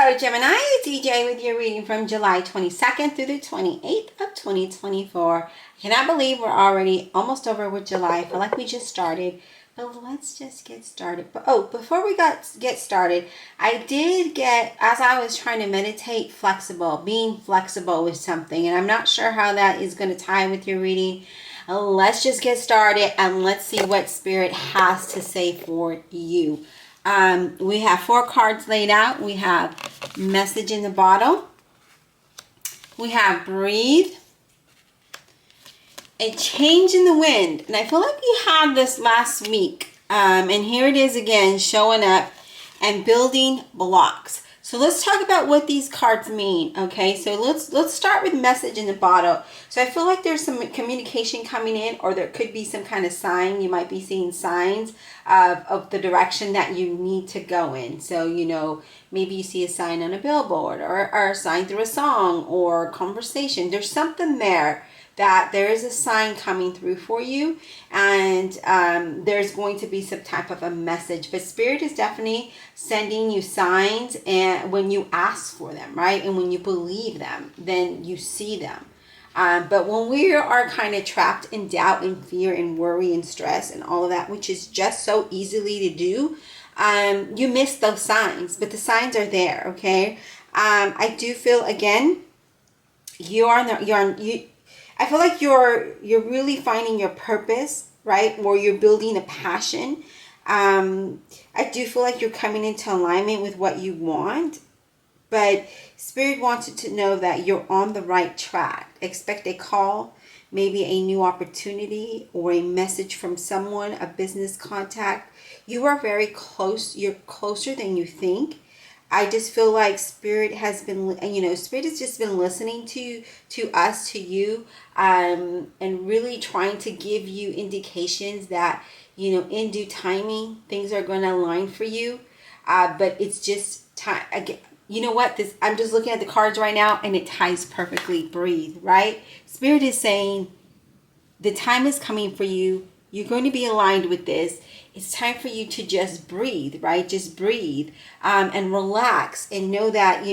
Hello Gemini, it's EJ with your reading from July 22nd through the 28th of 2024. I cannot believe we're already almost over with July. I feel like we just started, but let's just get started. But before we get started, I did get, as I was trying to meditate, being flexible with something, and I'm not sure how that is going to tie with your reading. Let's just get started and let's see what Spirit has to say for you. We have 4 cards laid out. We have message in the bottle. We have breathe. A change in the wind. And I feel like you had this last week. And here it is again, showing up and building blocks. So let's talk about what these cards mean, okay? So let's start with message in the bottle. So I feel like there's some communication coming in, or there could be some kind of sign. You might be seeing signs of the direction that you need to go in. So, you know, maybe you see a sign on a billboard or a sign through a song or a conversation. There's something there that there is a sign coming through for you, and there's going to be some type of a message. But Spirit is definitely sending you signs, and when you ask for them, right? And when you believe them, then you see them. But when we are kind of trapped in doubt and fear and worry and stress and all of that, which is just so easily to do, you miss those signs. But the signs are there, okay? I do feel, again, I feel like you're really finding your purpose, right? Or you're building a passion. I do feel like you're coming into alignment with what you want. But Spirit wants you to know that you're on the right track. Expect a call, maybe a new opportunity, or a message from someone, a business contact. You are very close. You're closer than you think. I just feel like Spirit has been, Spirit has just been listening to us, to you, and really trying to give you indications that, in due timing, things are going to align for you. But it's just time. Again, you know what? I'm just looking at the cards right now, and it ties perfectly. Breathe, right? Spirit is saying the time is coming for you. You're going to be aligned with this. It's time for you to just breathe, right? Just breathe and relax and know that,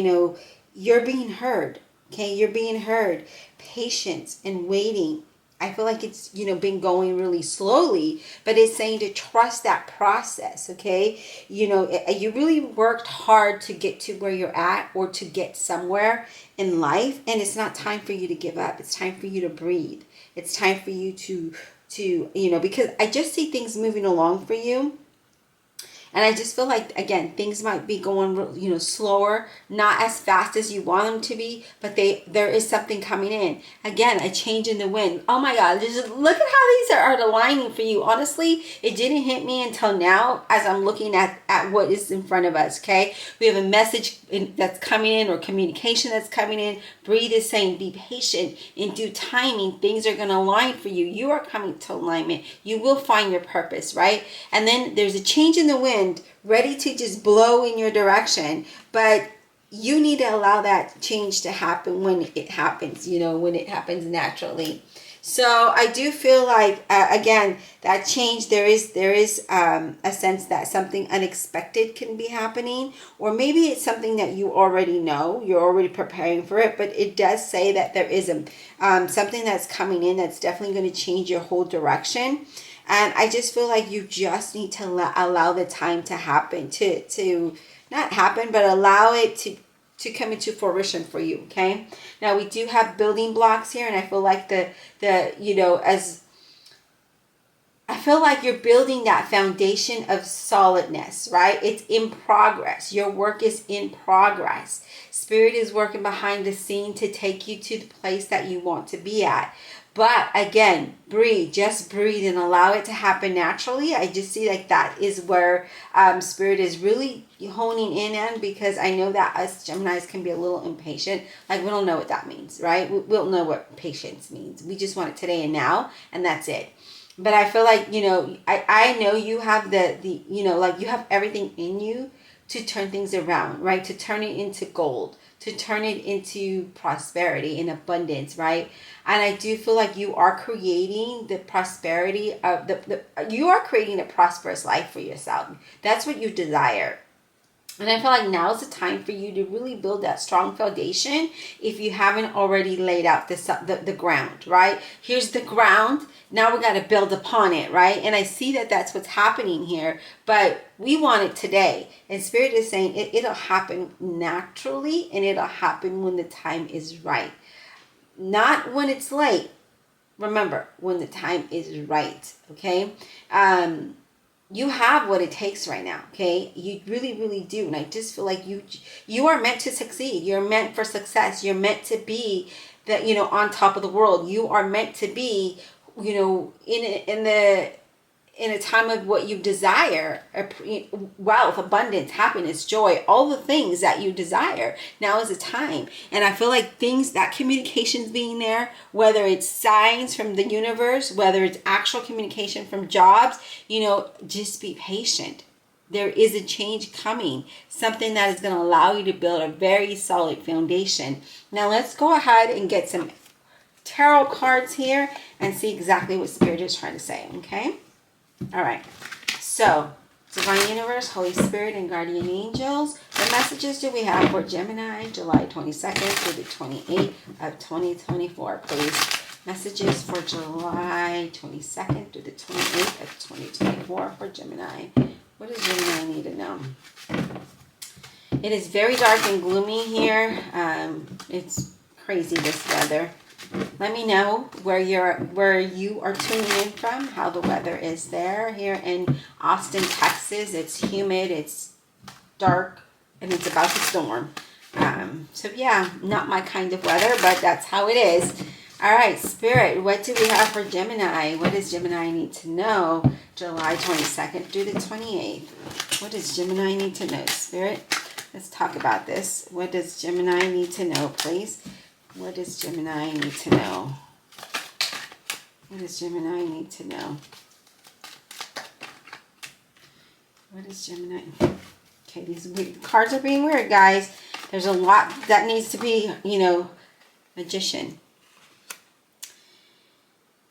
you're being heard, okay? You're being heard. Patience and waiting. I feel like it's, been going really slowly, but it's saying to trust that process, okay? You really worked hard to get to where you're at or to get somewhere in life, and it's not time for you to give up. It's time for you to breathe. It's time for you to because I just see things moving along for you. And I just feel like, again, things might be going, slower, not as fast as you want them to be, but there is something coming in. Again, a change in the wind. Oh my God, just look at how these are aligning for you. Honestly, it didn't hit me until now as I'm looking at what is in front of us, okay? We have a message that's coming in, or communication that's coming in. Breathe is saying, be patient. In due timing, things are going to align for you. You are coming to alignment. You will find your purpose, right? And then there's a change in the wind, ready to just blow in your direction, but you need to allow that change to happen when it happens, when it happens naturally. So I do feel like, again, that change, there is a sense that something unexpected can be happening, or maybe it's something that you already know, you're already preparing for it, but it does say that there is something that's coming in that's definitely going to change your whole direction. And I just feel like you just need to allow the time to happen, to not happen, but allow it to come into fruition for you, okay? Now, we do have building blocks here, and I feel like I feel like you're building that foundation of solidness, right? It's in progress. Your work is in progress. Spirit is working behind the scene to take you to the place that you want to be at. But again, breathe, just breathe and allow it to happen naturally. I just see like that is where Spirit is really honing in on, because I know that us Geminis can be a little impatient. Like, we don't know what that means, right? We don't know what patience means. We just want it today and now, and that's it. But I feel like, I know you have you have everything in you to turn things around, right? To turn it into gold, to turn it into prosperity and abundance, right? And I do feel like you are creating the prosperity of you are creating a prosperous life for yourself. That's what you desire. And I feel like now is the time for you to really build that strong foundation if you haven't already laid out the ground, right? Here's the ground. Now we got to build upon it, right? And I see that that's what's happening here, but we want it today. And Spirit is saying it'll happen naturally, and it'll happen when the time is right. Not when it's late. Remember, when the time is right, okay? You have what it takes right now, okay? You really, really do. And I just feel like you are meant to succeed. You're meant for success. You're meant to be on top of the world. You are meant to be, in a time of what you desire, wealth, abundance, happiness, joy, all the things that you desire. Now is the time. And I feel like that communication's being there, whether it's signs from the universe, whether it's actual communication from jobs, just be patient. There is a change coming, something that is going to allow you to build a very solid foundation. Now let's go ahead and get some tarot cards here and see exactly what Spirit is trying to say, okay? All right, so Divine Universe, Holy Spirit, and Guardian Angels, what messages do we have for Gemini, July 22nd through the 28th of 2024, please? Messages for July 22nd through the 28th of 2024 for Gemini. What does Gemini need to know? It is very dark and gloomy here. It's crazy, this weather. Let me know where you are tuning in from, how the weather is there. Here in Austin, Texas, it's humid, it's dark, and it's about to storm. So yeah, not my kind of weather, but that's how it is. All right, Spirit, what do we have for Gemini? What does Gemini need to know? July 22nd through the 28th. What does Gemini need to know, Spirit? Let's talk about this. What does Gemini need to know, please? What does Gemini need to know? What does Gemini need to know? What is Gemini? Okay, these cards are being weird, guys. There's a lot that needs to be, Magician.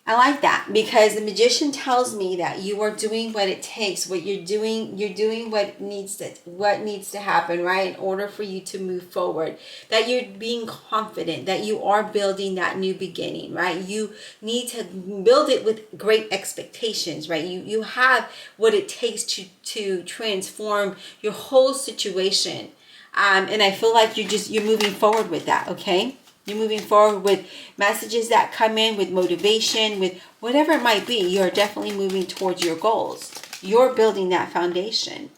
I like that because the Magician tells me that you are doing what it takes. What you're doing what needs to happen, right? In order for you to move forward. That you're being confident, that you are building that new beginning, right? You need to build it with great expectations, right? You have what it takes to transform your whole situation. And I feel like you're moving forward with that, okay? You're moving forward with messages that come in, with motivation, with whatever it might be. You're definitely moving towards your goals. You're building that foundation.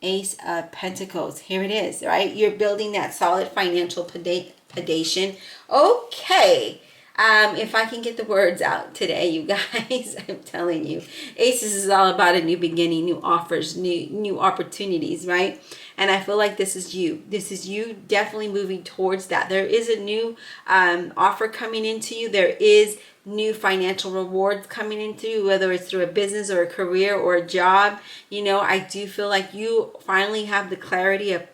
Ace of Pentacles. Here it is, right? You're building that solid financial foundation. Okay. If I can get the words out today, you guys, I'm telling you, Aces is all about a new beginning, new offers, new opportunities, right? And I feel like this is you. This is you definitely moving towards that. There is a new offer coming into you. There is new financial rewards coming into you, whether it's through a business or a career or a job. I do feel like you finally have the clarity of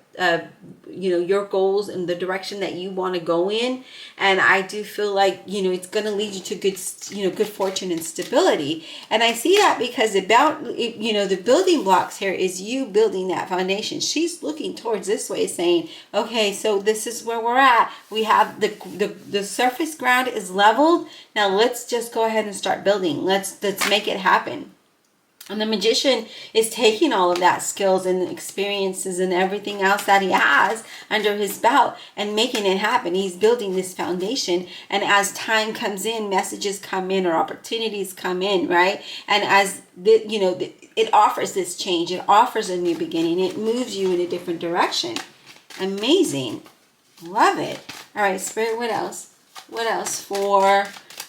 your goals and the direction that you want to go in. And I do feel like, it's going to lead you to good fortune and stability. And I see that because the building blocks here is you building that foundation. She's looking towards this way saying, okay, so this is where we're at. We have the surface ground is leveled. Now let's just go ahead and start building. Let's make it happen. And the Magician is taking all of that skills and experiences and everything else that he has under his belt and making it happen. He's building this foundation. And as time comes in, messages come in or opportunities come in, right? And as it offers this change, it offers a new beginning. It moves you in a different direction. Amazing. Love it. All right, Spirit, what else? What else for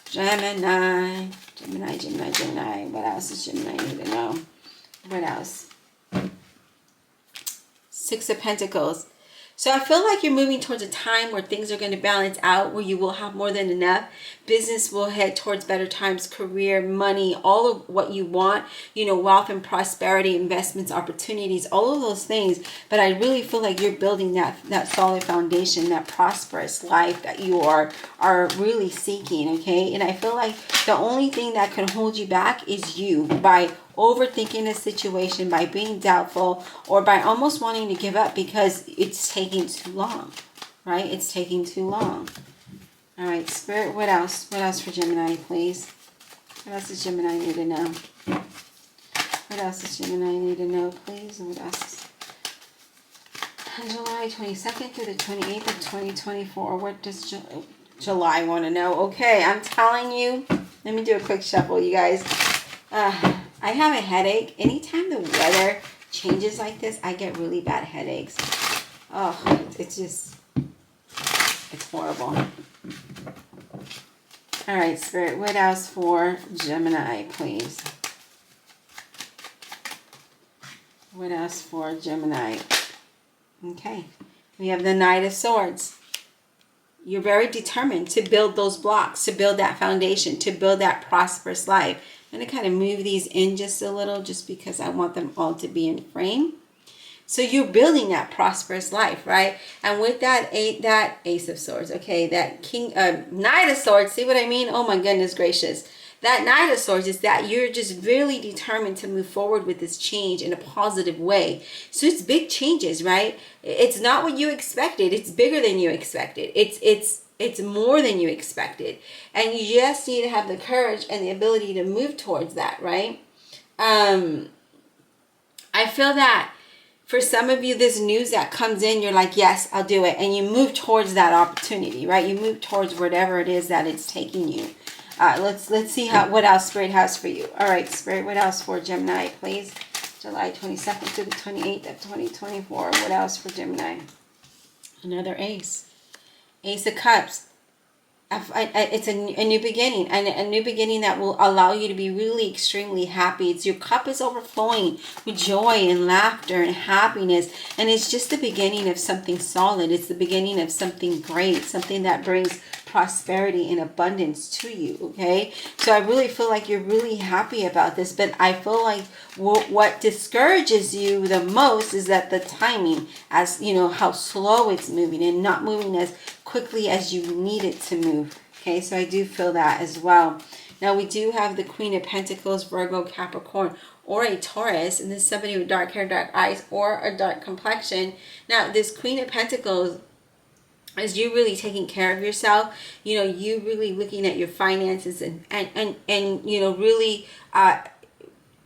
Gemini? Gemini. What else does Gemini need to know? What else? Six of Pentacles. So I feel like you're moving towards a time where things are going to balance out, where you will have more than enough. Business will head towards better times, career, money, all of what you want, wealth and prosperity, investments, opportunities, all of those things. But I really feel like you're building that solid foundation, that prosperous life that you are really seeking, okay? And I feel like the only thing that can hold you back is you, by overthinking a situation, by being doubtful, or by almost wanting to give up because it's taking too long, right? It's taking too long. All right, Spirit, what else? What else for Gemini, please? What else does Gemini need to know? What else does Gemini need to know, please? What else? July 22nd through the 28th of 2024. What does July want to know? Okay, I'm telling you. Let me do a quick shuffle, you guys. I have a headache. Anytime the weather changes like this, I get really bad headaches. Oh, it's horrible. All right, Spirit, what else for Gemini, please? What else for Gemini? Okay, we have the Knight of Swords. You're very determined to build those blocks, to build that foundation, to build that prosperous life. I'm going to kind of move these in just a little, just because I want them all to be in frame. So you're building that prosperous life, right? And with that Ace of Swords, okay, that Knight of Swords, see what I mean? Oh my goodness gracious. That Knight of Swords is that you're just really determined to move forward with this change in a positive way. So it's big changes, right? It's not what you expected. It's bigger than you expected. It's more than you expected. And you just need to have the courage and the ability to move towards that, right? I feel that for some of you, this news that comes in, you're like, yes, I'll do it. And you move towards that opportunity, right? You move towards whatever it is that it's taking you. Let's see what else Spirit has for you. All right, Spirit, what else for Gemini, please? July 22nd to the 28th of 2024. What else for Gemini? Another Ace. Ace of Cups. It's a new beginning, and a new beginning that will allow you to be really extremely happy. Your cup is overflowing with joy and laughter and happiness, and it's just the beginning of something solid. It's the beginning of something great, something that brings prosperity and abundance to you, okay? So I really feel like you're really happy about this, but I feel like what discourages you the most is that the timing, as you know, how slow it's moving and not moving as quickly as you need it to move. Okay, so I do feel that as well. Now we do have the Queen of Pentacles, Virgo, Capricorn, or a Taurus, and this is somebody with dark hair, dark eyes, or a dark complexion. Now this Queen of Pentacles is you really taking care of yourself, you know, you really looking at your finances and you know, really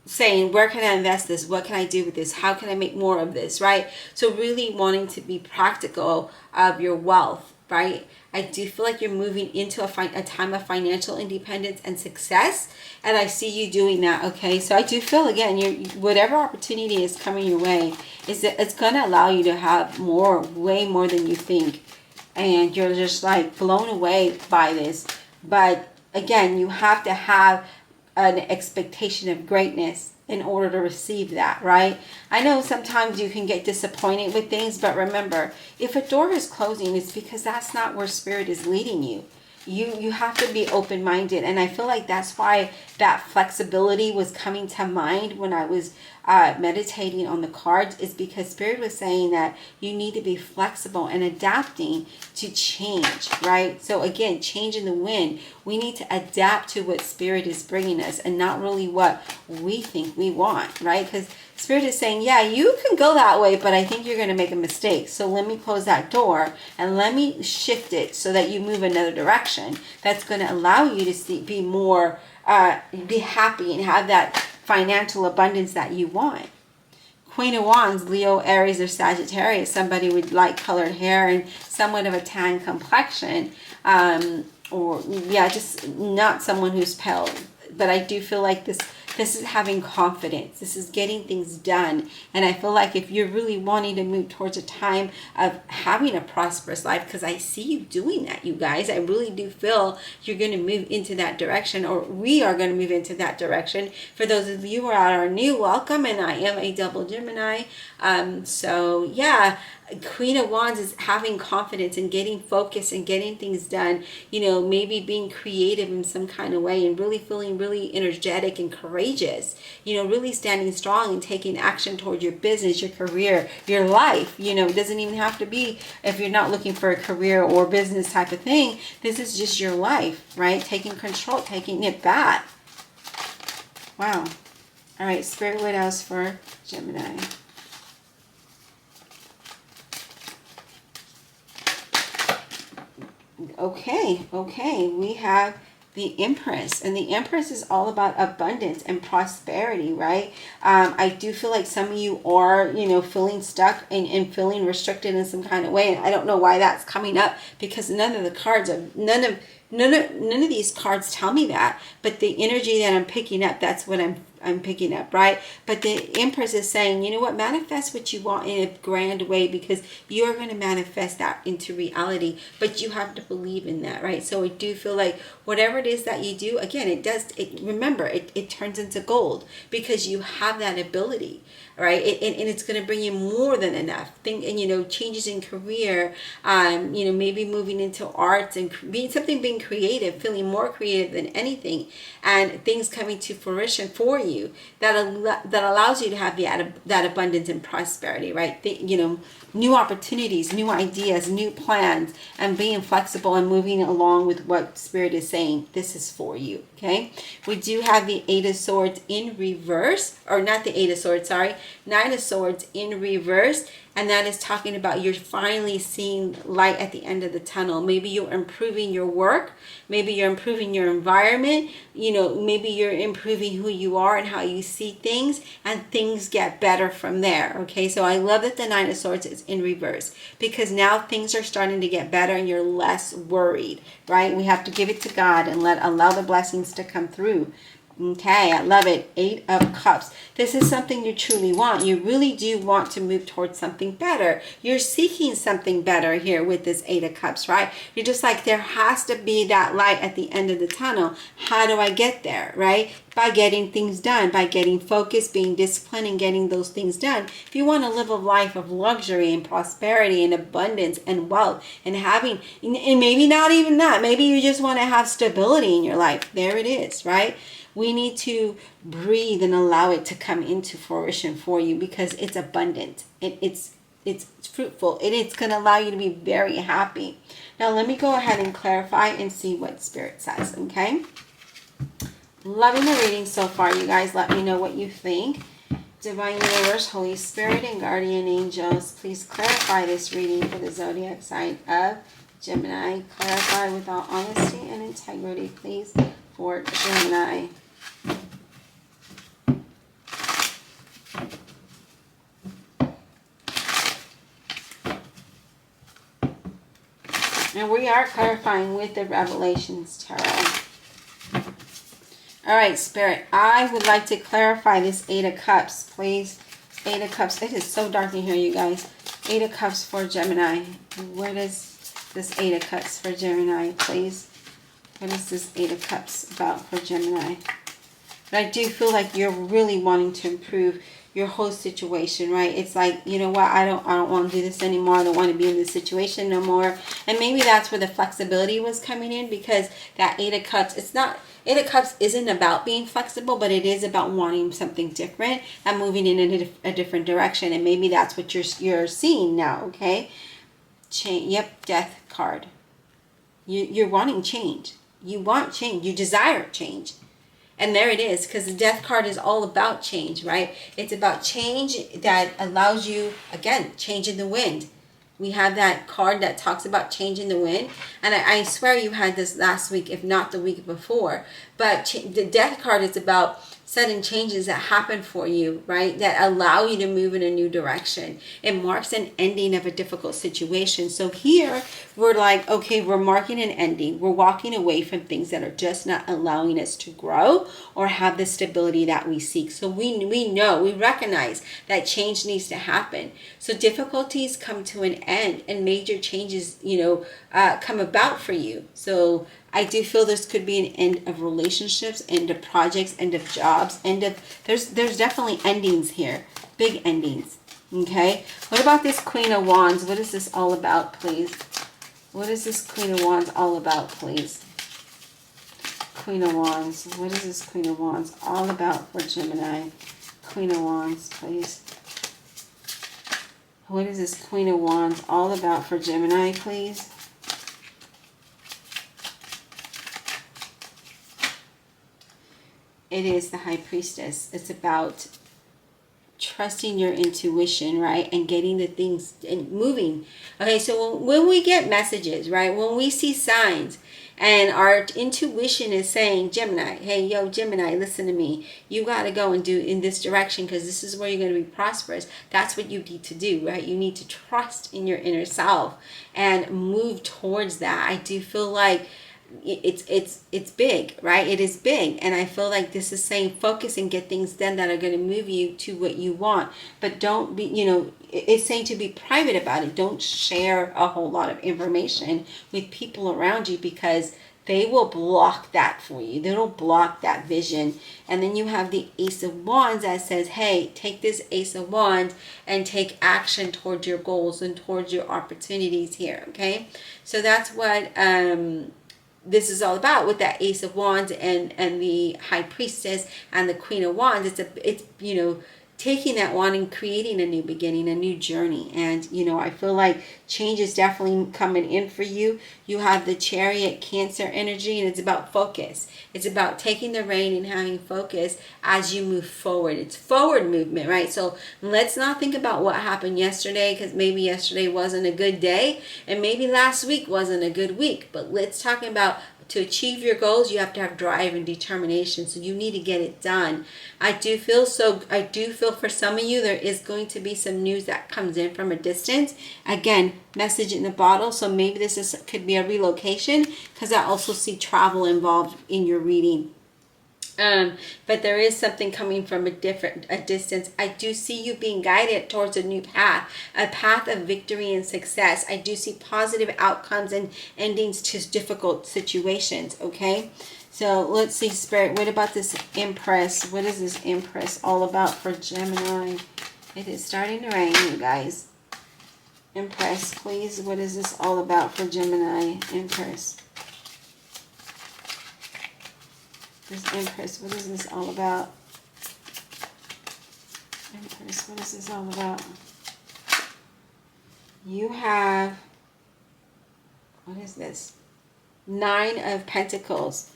saying, where can I invest this? What can I do with this? How can I make more of this, right? So really wanting to be practical of your wealth, right? I do feel like you're moving into a time of financial independence and success, and I see you doing that, okay? So I do feel, again, whatever opportunity is coming your way, it's going to allow you to have more, way more than you think, and you're just like blown away by this. But again, you have to have an expectation of greatness in order to receive that, right? I know sometimes you can get disappointed with things, but remember, if a door is closing, it's because that's not where Spirit is leading you. You have to be open-minded, and I feel like that's why that flexibility was coming to mind when I was meditating on the cards, is because Spirit was saying that you need to be flexible and adapting to change, right? So again, change in the wind. We need to adapt to what Spirit is bringing us and not really what we think we want, right? Because Spirit is saying, yeah, you can go that way, but I think you're going to make a mistake. So let me close that door and let me shift it so that you move another direction. That's going to allow you to be more, be happy and have that financial abundance that you want. Queen of Wands, Leo, Aries, or Sagittarius, somebody with light colored hair and somewhat of a tan complexion, or yeah, just not someone who's pale. But I do feel like this is having confidence. This is getting things done. And I feel like if you're really wanting to move towards a time of having a prosperous life, because I see you doing that, you guys. I really do feel you're going to move into that direction, or we are going to move into that direction. For those of you who are new, welcome. And I am a double Gemini. So yeah, Queen of Wands is having confidence and getting focused and getting things done, you know, maybe being creative in some kind of way and really feeling really energetic and courageous, you know, really standing strong and taking action toward your business, your career, your life. You know, it doesn't even have to be, if you're not looking for a career or business type of thing, this is just your life, right? Taking control, taking it back. Wow. All right, Spirit, what else for Gemini? Okay, we have the Empress, and the Empress is all about abundance and prosperity, right? I do feel like some of you are, feeling stuck and feeling restricted in some kind of way, and I don't know why that's coming up, because none of these cards tell me that, but the energy that I'm picking up, that's what I'm picking up, right? But the Empress is saying, you know what, manifest what you want in a grand way, because you're going to manifest that into reality, but you have to believe in that, right? So I do feel like whatever it is that you do, again, remember, it turns into gold, because you have that ability, right? And it's going to bring you more than enough. Changes in career, maybe moving into arts and being creative, feeling more creative than anything, and things coming to fruition for you that allows you to have that abundance and prosperity, right? New opportunities, new ideas, new plans, and being flexible and moving along with what Spirit is saying. This is for you, okay? We do have the Eight of Swords in reverse, or not the Eight of Swords, sorry, Nine of Swords in reverse, and that is talking about you're finally seeing light at the end of the tunnel. Maybe you're improving your work, maybe you're improving your environment, maybe you're improving who you are and how you see things, and things get better from there, okay? So I love that the Nine of Swords is in reverse, because now things are starting to get better and you're less worried, right? We have to give it to God and allow the blessings to come through. Okay, I love it. Eight of Cups. This is something you truly want. You really do want to move towards something better. You're seeking something better here with this Eight of Cups, right? You're just like, there has to be that light at the end of the tunnel. How do I get there, right? By getting things done, by getting focused, being disciplined, and getting those things done. If you want to live a life of luxury and prosperity and abundance and wealth and having, and maybe not even that, maybe you just want to have stability in your life. There it is, right? We need to breathe and allow it to come into fruition for you, because it's abundant and it's fruitful, and it's going to allow you to be very happy. Now let me go ahead and clarify and see what Spirit says, okay? Loving the reading so far, you guys. Let me know what you think. Divine Universe, Holy Spirit, and Guardian Angels, please clarify this reading for the zodiac sign of Gemini. Clarify with all honesty and integrity, please, for Gemini. And we are clarifying with the Revelations Tarot. All right, Spirit, I would like to clarify this Eight of Cups, please. Eight of Cups. It is so dark in here, you guys. Eight of Cups for Gemini. Where does this Eight of Cups for Gemini, please? What is this Eight of Cups about for Gemini? But I do feel like you're really wanting to improve your whole situation, right? It's like, you know what, I don't want to do this anymore. I don't want to be in this situation no more. And maybe that's where the flexibility was coming in, because that Eight of Cups, Eight of Cups isn't about being flexible, but it is about wanting something different and moving in a different direction. And maybe that's what you're seeing now, okay? Yep, Death card. You're wanting change. You want change. You desire change. And there it is, because the Death card is all about change, right? It's about change that allows you, again, change in the wind. We have that card that talks about change in the wind. And I swear you had this last week, if not the week before. But the Death card is about sudden changes that happen for you, right? That allow you to move in a new direction. It marks an ending of a difficult situation. So here we're like, okay, we're marking an ending. We're walking away from things that are just not allowing us to grow or have the stability that we seek. So we recognize that change needs to happen. So difficulties come to an end and major changes, come about for you. So I do feel this could be an end of relationships, end of projects, end of jobs, there's definitely endings here. Big endings. Okay? What about this Queen of Wands? What is this all about, please? What is this Queen of Wands all about, please? Queen of Wands. What is this Queen of Wands all about for Gemini? Queen of Wands, please. What is this Queen of Wands all about for Gemini, please? It is the High Priestess. It's about trusting your intuition, right? And getting the things and moving. Okay, so when we get messages, right? When we see signs and our intuition is saying, Gemini, hey, yo, Gemini, listen to me. You got to go and do in this direction because this is where you're going to be prosperous. That's what you need to do, right? You need to trust in your inner self and move towards that. I do feel like it's big, right? It is big, and I feel like this is saying focus and get things done that are going to move you to what you want. But don't be, it's saying to be private about it. Don't share a whole lot of information with people around you because they will block that for you. They will block that vision. And then you have the Ace of Wands that says, hey, take this Ace of Wands and take action towards your goals and towards your opportunities here. Okay, so that's what this is all about with that Ace of Wands and the High Priestess and the Queen of Wands. It's taking that wand and creating a new beginning, a new journey. And I feel like change is definitely coming in for you. You have the Chariot, Cancer energy, and it's about focus. It's about taking the rein and having focus as you move forward. It's forward movement, right? So let's not think about what happened yesterday, because maybe yesterday wasn't a good day and maybe last week wasn't a good week. But let's talk about, to achieve your goals, you have to have drive and determination. So you need to get it done. I do feel for some of you, there is going to be some news that comes in from a distance. Again, message in the bottle. So maybe could be a relocation, because I also see travel involved in your reading. But there is something coming from a distance. I do see you being guided towards a new path, a path of victory and success. I do see positive outcomes and endings to difficult situations. Okay, so let's see, Spirit, what about this Empress? What is this Empress all about for Gemini? It is starting to rain, you guys. Empress, please, what is this all about for Gemini? Empress. This Empress, what is this all about? Empress, what is this all about? You have, what is this? 9 of Pentacles.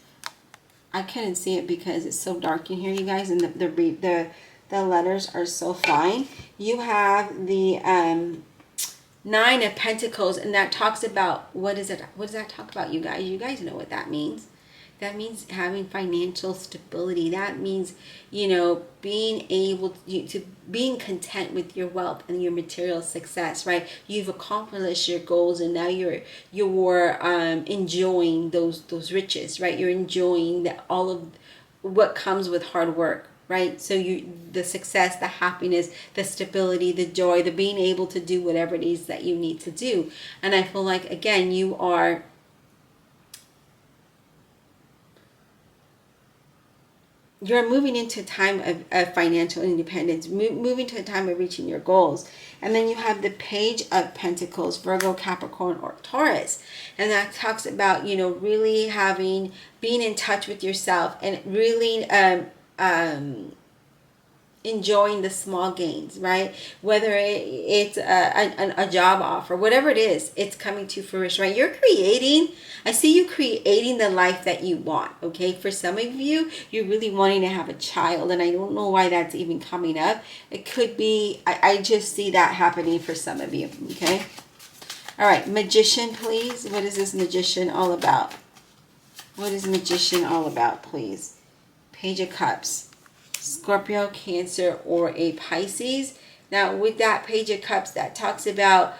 I couldn't see it because it's so dark in here, you guys, and the letters are so fine. You have the 9 of Pentacles, and that talks about, what is it? What does that talk about, you guys? You guys know what that means. That means having financial stability. That means, being able to being content with your wealth and your material success, right? You've accomplished your goals, and now you're enjoying those riches, right? You're enjoying all of what comes with hard work, right? So the success, the happiness, the stability, the joy, the being able to do whatever it is that you need to do. And I feel like, again, you're moving into a time of financial independence, moving to a time of reaching your goals. And then you have the Page of Pentacles, Virgo, Capricorn, or Taurus. And that talks about, really being in touch with yourself and really enjoying the small gains, right? Whether it's a job offer, whatever it is, it's coming to fruition, right? I see you creating the life that you want, okay? For some of you, you're really wanting to have a child, and I don't know why that's even coming up. It could be, I just see that happening for some of you, okay? All right, Magician, please. What is this Magician all about? What is Magician all about, please? Page of Cups. Scorpio, Cancer, or a Pisces. Now, with that Page of Cups, that talks about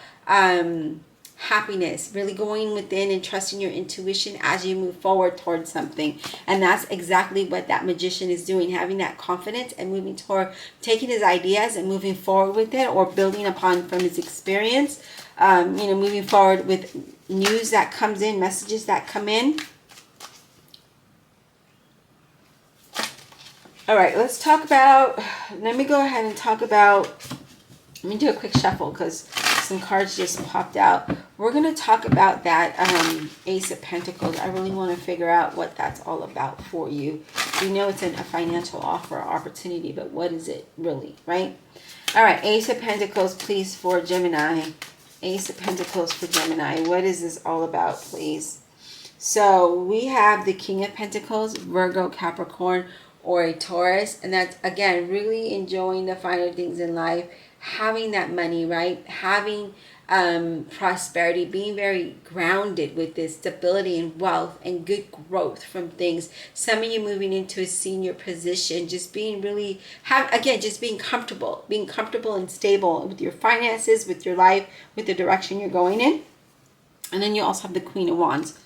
happiness, really going within and trusting your intuition as you move forward towards something. And that's exactly what that Magician is doing, having that confidence and moving toward taking his ideas and moving forward with it, or building upon from his experience, moving forward with news that comes in, messages that come in. All right, let me go ahead and talk about, let me do a quick shuffle because some cards just popped out. We're going to talk about that Ace of Pentacles. I really want to figure out what that's all about for you. You know it's a financial offer or opportunity, but what is it really, right? All right, Ace of Pentacles, please, for Gemini. Ace of Pentacles for Gemini. What is this all about, please? So we have the King of Pentacles, Virgo, Capricorn, or a Taurus. And that's, again, really enjoying the finer things in life, having that money, right? Having prosperity, being very grounded with this stability and wealth and good growth from things. Some of you moving into a senior position, just being really, just being comfortable and stable with your finances, with your life, with the direction you're going in. And then you also have the Queen of Wands.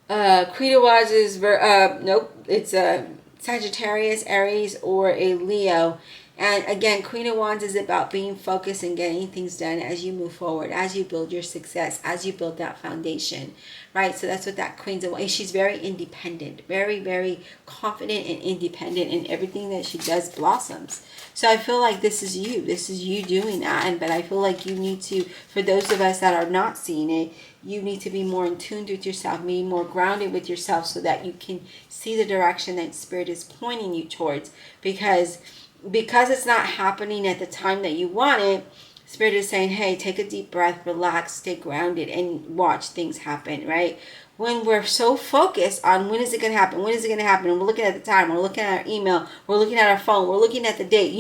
Queen of Wands is, it's a Sagittarius, Aries, or a Leo. And again, Queen of Wands is about being focused and getting things done as you move forward, as you build your success, as you build that foundation, right? So that's what that Queen's of Wands. She's very independent, very, very confident and independent, and everything that she does blossoms. So I feel like this is you. This is you doing that. But I feel like you need to, for those of us that are not seeing it, you need to be more in tune with yourself, be more grounded with yourself so that you can see the direction that Spirit is pointing you towards. Because it's not happening at the time that you want it, Spirit is saying, hey, take a deep breath, relax, stay grounded, and watch things happen, right? When we're so focused on when is it going to happen, and we're looking at the time, we're looking at our email, we're looking at our phone, we're looking at the date,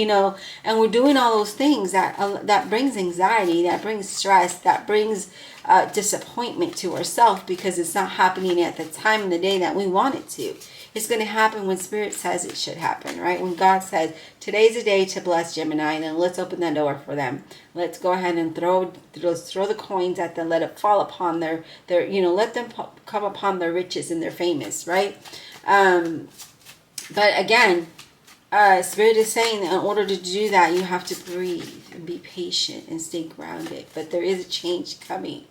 and we're doing all those things that brings anxiety, that brings stress, that brings disappointment to ourselves because it's not happening at the time of the day that we want it to. It's going to happen when Spirit says it should happen, right? When God says, today's a day to bless Gemini, and then let's open that door for them. Let's go ahead and throw the coins at them, let it fall upon their let them come upon their riches and their famous, right? But again, Spirit is saying that in order to do that, you have to breathe and be patient and stay grounded. But there is a change coming.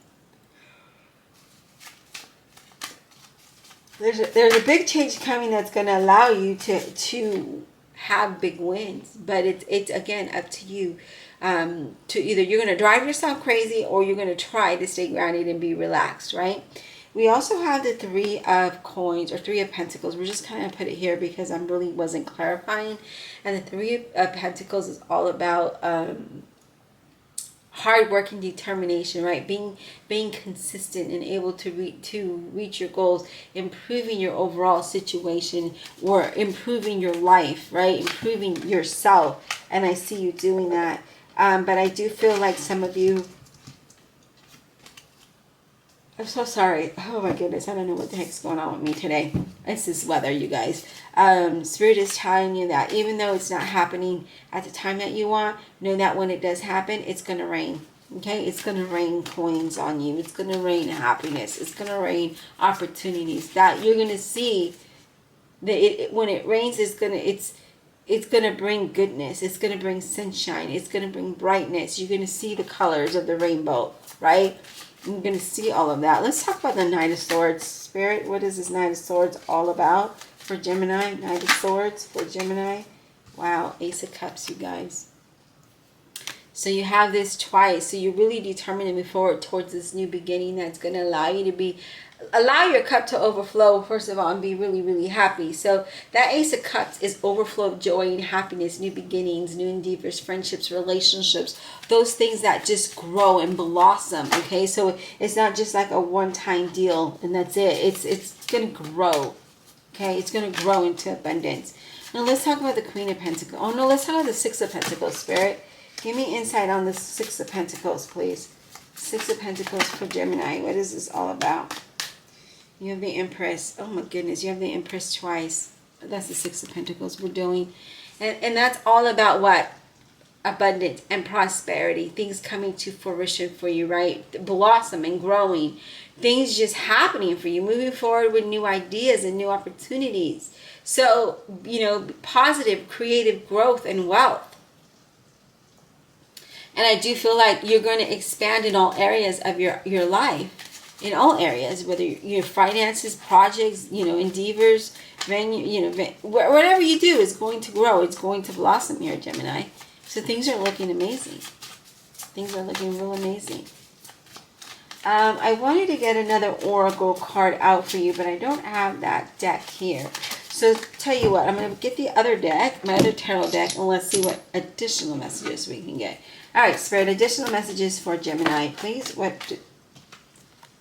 There's a big change coming that's going to allow you to have big wins, but it's again up to you to either you're going to drive yourself crazy or you're going to try to stay grounded and be relaxed, right? We also have the Three of Coins or Three of Pentacles. We're just kind of put it here because I really wasn't clarifying. And the Three of Pentacles is all about hard work and determination, right? Being consistent and able to reach your goals, improving your overall situation, or improving your life, right? Improving yourself. And I see you doing that. But I do feel like some of you, I'm so sorry. Oh my goodness. I don't know what the heck's going on with me today. It's this weather, you guys. Spirit is telling you that even though it's not happening at the time that you want, know that when it does happen, it's going to rain. Okay? It's going to rain coins on you. It's going to rain happiness. It's going to rain opportunities. That you're going to see that when it rains, it's going to bring goodness. It's going to bring sunshine. It's going to bring brightness. You're going to see the colors of the rainbow, right? You're going to see all of that. Let's talk about the Knight of Swords. Spirit, what is this Knight of Swords all about for Gemini? Knight of Swords for Gemini. Wow, Ace of Cups, you guys. So you have this twice. So you're really determined to move forward towards this new beginning that's going to allow you to allow your cup to overflow, first of all, and be really, really happy. So that Ace of Cups is overflow of joy and happiness, new beginnings, new endeavors, friendships, relationships, those things that just grow and blossom, okay? So it's not just like a one-time deal and that's it. It's going to grow, okay? It's going to grow into abundance. Now let's talk about the Queen of Pentacles. Oh, no, let's talk about the Six of Pentacles, Spirit. Give me insight on the Six of Pentacles, please. Six of Pentacles for Gemini. What is this all about? You have the Empress. Oh my goodness, you have the Empress twice. That's the Six of Pentacles we're doing. And that's all about what? Abundance and prosperity. Things coming to fruition for you, right? Blossoming, growing. Things just happening for you. Moving forward with new ideas and new opportunities. So, positive, creative growth and wealth. And I do feel like you're going to expand in all areas of your life. In all areas, whether your finances, projects, endeavors, venue, whatever you do is going to grow. It's going to blossom here, Gemini. So things are looking amazing. Things are looking real amazing. I wanted to get another Oracle card out for you, but I don't have that deck here. So tell you what, I'm going to get the other deck, my other tarot deck, and let's see what additional messages we can get. All right, Spirit, additional messages for Gemini, please. What?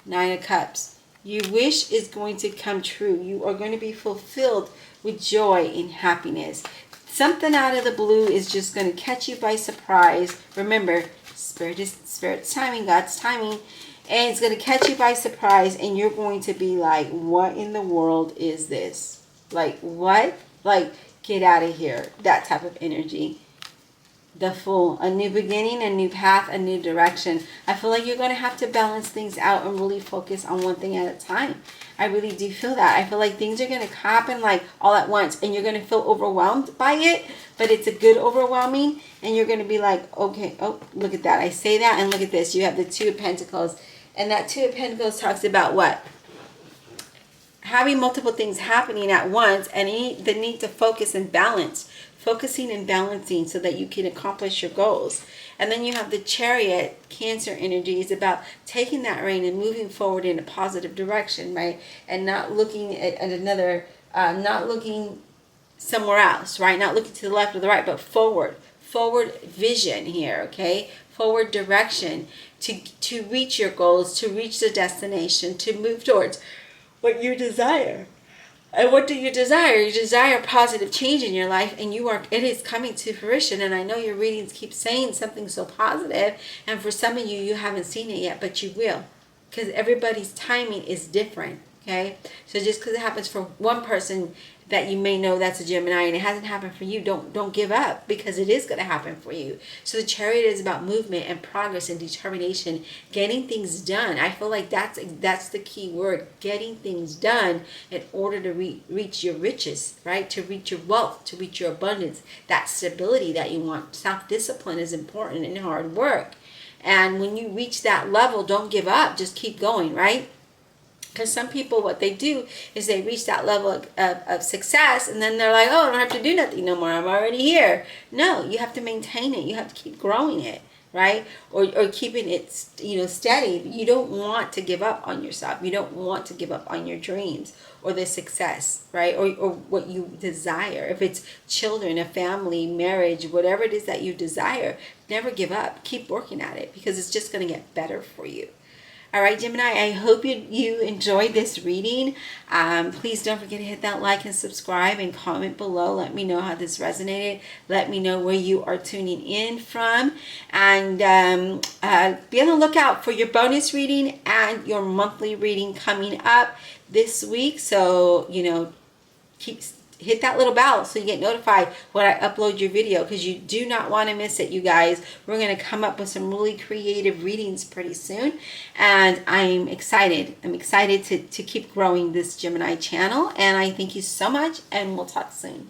Nine of Cups. Your wish is going to come true. You are going to be fulfilled with joy and happiness. Something out of the blue is just going to catch you by surprise. Remember, Spirit's timing, God's timing. And it's going to catch you by surprise, and you're going to be like, what in the world is this? Like, what? Like, get out of here. That type of energy. The Fool, a new beginning, a new path, a new direction. I feel like you're going to have to balance things out and really focus on one thing at a time. I really do feel that. I feel like things are going to happen like all at once, and you're going to feel overwhelmed by it, but it's a good overwhelming, and you're going to be like, okay, oh, look at that. I say that, and look at this. You have the Two of Pentacles, and that Two of Pentacles talks about what? Having multiple things happening at once, and the need to focus and balance. Focusing and balancing so that you can accomplish your goals. And then you have the Chariot, Cancer energy, is about taking that reign and moving forward in a positive direction, right? And not looking at another, not looking somewhere else, right? Not looking to the left or the right, but forward. Forward vision here, okay? Forward direction to reach your goals, to reach the destination, to move towards what you desire. And what do you desire? You desire positive change in your life, and it is coming to fruition. And I know your readings keep saying something so positive, and for some of you, you haven't seen it yet, but you will, because everybody's timing is different, okay? So just because it happens for one person that you may know that's a Gemini and it hasn't happened for you, don't give up, because it is going to happen for you. So the Chariot is about movement and progress and determination, getting things done. I feel like that's the key word, getting things done in order to reach your riches, right? To reach your wealth, to reach your abundance, that stability that you want. Self-discipline is important and hard work. And when you reach that level, don't give up, just keep going, right? Because some people, what they do is they reach that level of success, and then they're like, oh, I don't have to do nothing no more. I'm already here. No, you have to maintain it. You have to keep growing it, right? Or keeping it, steady. You don't want to give up on yourself. You don't want to give up on your dreams or the success, right? Or what you desire. If it's children, a family, marriage, whatever it is that you desire, never give up. Keep working at it, because it's just going to get better for you. All right, Gemini, I hope you enjoyed this reading. Please don't forget to hit that like and subscribe and comment below. Let me know how this resonated. Let me know where you are tuning in from. And be on the lookout for your bonus reading and your monthly reading coming up this week. So, hit that little bell so you get notified when I upload your video, because you do not want to miss it, you guys. We're going to come up with some really creative readings pretty soon, and I'm excited. I'm excited to keep growing this Gemini channel, and I thank you so much, and we'll talk soon.